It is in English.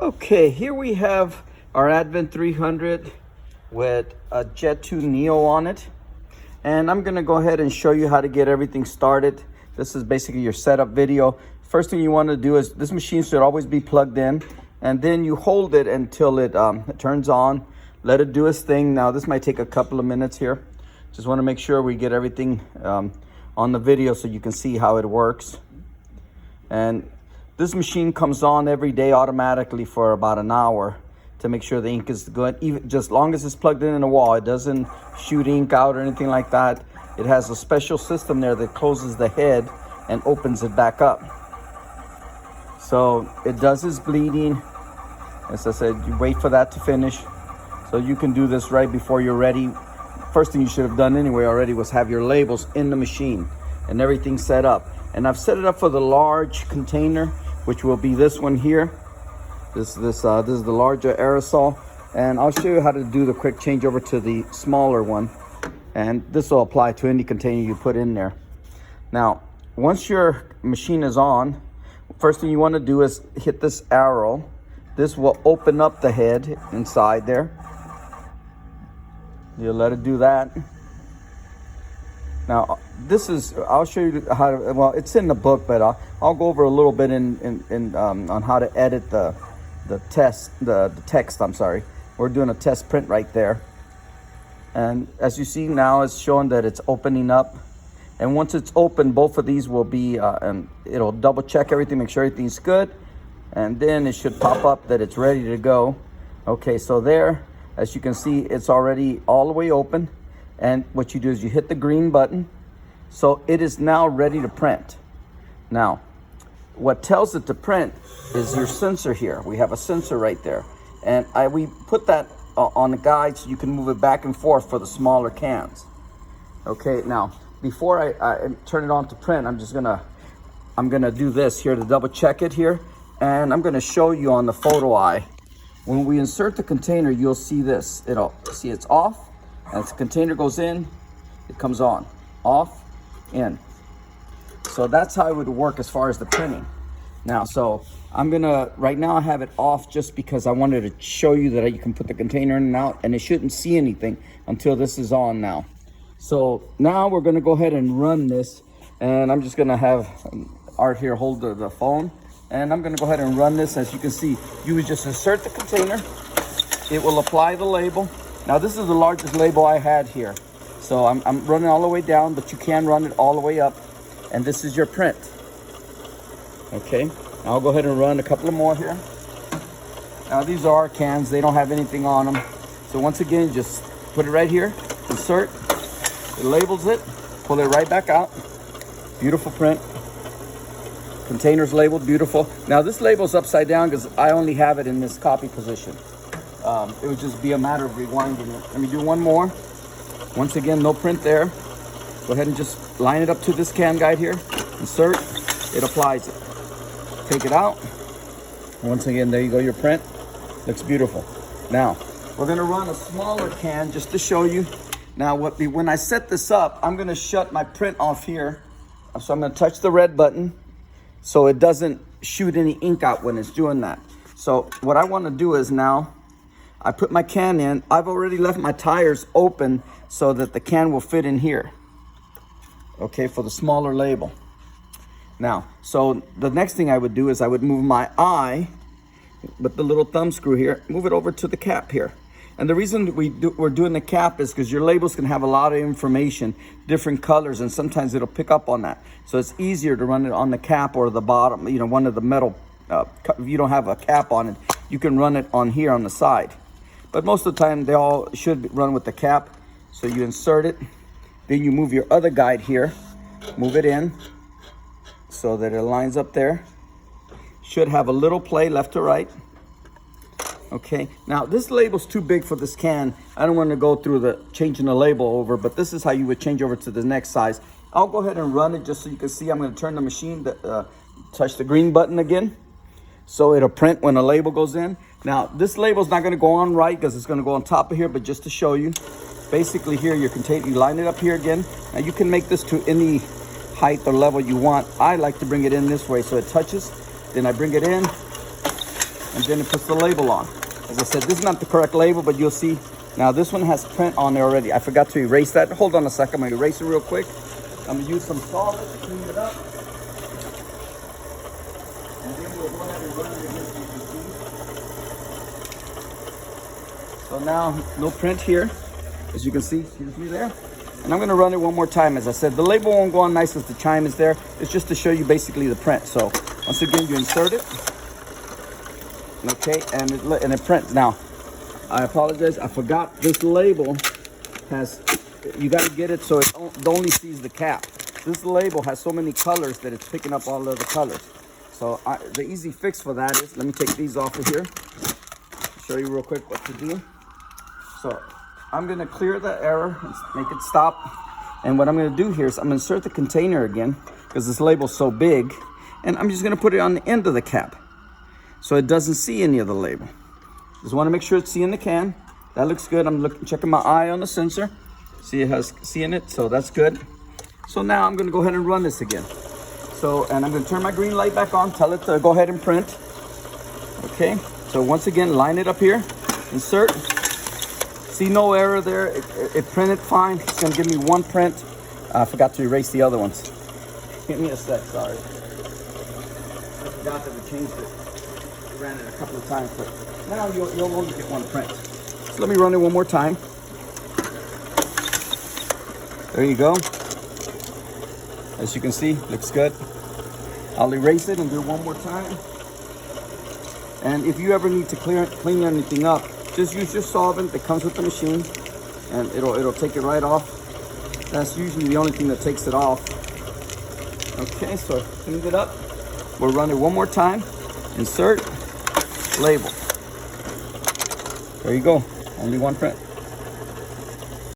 Okay, here we have our Advent 300 with a Jet2Neo on it. And I'm gonna go ahead and show you how to get everything started. This is basically your setup video. First thing you wanna do is, this machine should always be plugged in, and then you hold it until it turns on. Let it do its thing. Now this might take a couple of minutes here. Just wanna make sure we get everything on the video so you can see how it works. And this machine comes on every day automatically for about an hour to make sure the ink is good. Even just long as it's plugged in the wall, it doesn't shoot ink out or anything like that. It has a special system there that closes the head and opens it back up. So it does its bleeding. As I said, you wait for that to finish. So you can do this right before you're ready. First thing you should have done anyway already was have your labels in the machine and everything set up. And I've set it up for the large container, which will be this one here. This is the larger aerosol, and I'll show you how to do the quick changeover to the smaller one. And this will apply to any container you put in there. Now, once your machine is on, first thing you want to do is hit this arrow. This will open up the head inside there. You let it do that. Now, this is, I'll show you how to, well, it's in the book, but I'll go over a little bit on how to edit the text, I'm sorry. We're doing a test print right there. And as you see now, it's showing that it's opening up. And once it's open, both of these will be, and it'll double check everything, make sure everything's good. And then it should pop up that it's ready to go. Okay, so there, as you can see, it's already all the way open. And what you do is you hit the green button. So it is now ready to print. Now, what tells it to print is your sensor here. We have a sensor right there. And we put that on the guide so you can move it back and forth for the smaller cans. Okay, now, before I turn it on to print, I'm gonna do this here to double check it here. And I'm gonna show you on the photo eye. When we insert the container, you'll see this. See it's off. As the container goes in, it comes on, off, in. So that's how it would work as far as the printing. Now, so right now I have it off just because I wanted to show you that you can put the container in and out, and it shouldn't see anything until this is on now. So now we're gonna go ahead and run this, and I'm just gonna have Art here hold the phone, and I'm gonna go ahead and run this. As you can see, you would just insert the container, it will apply the label. Now this is the largest label I had here. So I'm running all the way down, but you can run it all the way up. And this is your print. Okay, now I'll go ahead and run a couple of more here. Now these are our cans, they don't have anything on them. So once again, just put it right here, insert, it labels it, pull it right back out. Beautiful print. Container's labeled, beautiful. Now this label's upside down because I only have it in this copy position. It would just be a matter of rewinding it. Let me do one more. Once again, no print there. Go ahead and just line it up to this can guide here. Insert, it applies it. Take it out. Once again, there you go, your print. Looks beautiful. Now, we're gonna run a smaller can just to show you. Now, when I set this up, I'm gonna shut my print off here. So I'm gonna touch the red button so it doesn't shoot any ink out when it's doing that. So what I wanna do is now, I put my can in. I've already left my tires open so that the can will fit in here. Okay, for the smaller label. Now, so the next thing I would do is I would move my eye with the little thumb screw here, move it over to the cap here. And the reason we're doing the cap is because your labels can have a lot of information, different colors, and sometimes it'll pick up on that. So it's easier to run it on the cap or the bottom, you know, one of the metal, if you don't have a cap on it, you can run it on here on the side. But most of the time, they all should run with the cap. So you insert it, then you move your other guide here, move it in so that it lines up there. Should have a little play left to right. Okay, now this label's too big for this can. I don't want to go through changing the label over, but this is how you would change over to the next size. I'll go ahead and run it just so you can see. I'm going to turn the machine, touch the green button again, so it'll print when a label goes in. Now, this label's not gonna go on right because it's gonna go on top of here, but just to show you, basically here, you line it up here again. Now you can make this to any height or level you want. I like to bring it in this way so it touches. Then I bring it in, and then it puts the label on. As I said, this is not the correct label, but you'll see. Now this one has print on there already. I forgot to erase that. Hold on a second, I'm gonna erase it real quick. I'm gonna use some solvent to clean it up. And then we'll go ahead and run it against the machine. So now, no print here, as you can see, excuse me there. And I'm gonna run it one more time. As I said, the label won't go on nice as the chime is there. It's just to show you basically the print. So once again, you insert it. Okay, and it prints. Now, I apologize, I forgot this label has, you got to get it so it only sees the cap. This label has so many colors that it's picking up all of the colors. So the easy fix for that is, let me take these off of here, show you real quick what to do. So I'm going to clear the error and make it stop. And what I'm going to do here is I'm going to insert the container again because this label's so big. And I'm just going to put it on the end of the cap so it doesn't see any of the label. Just want to make sure it's seeing the can. That looks good. I'm checking my eye on the sensor. See, it has seeing it, so that's good. So now I'm going to go ahead and run this again. So, and I'm going to turn my green light back on, tell it to go ahead and print. Okay, so once again, line it up here, insert. See, no error there. It printed fine. It's going to give me one print. I forgot to erase the other ones. Give me a sec, sorry. I forgot that we changed it. We ran it a couple of times, but now you'll only get one print. So let me run it one more time. There you go. As you can see, looks good. I'll erase it and do it one more time. And if you ever need to clean anything up, just use your solvent that comes with the machine, and it'll take it right off. That's usually the only thing that takes it off. Okay, so cleaned it up. We'll run it one more time. Insert, label. There you go. Only one print.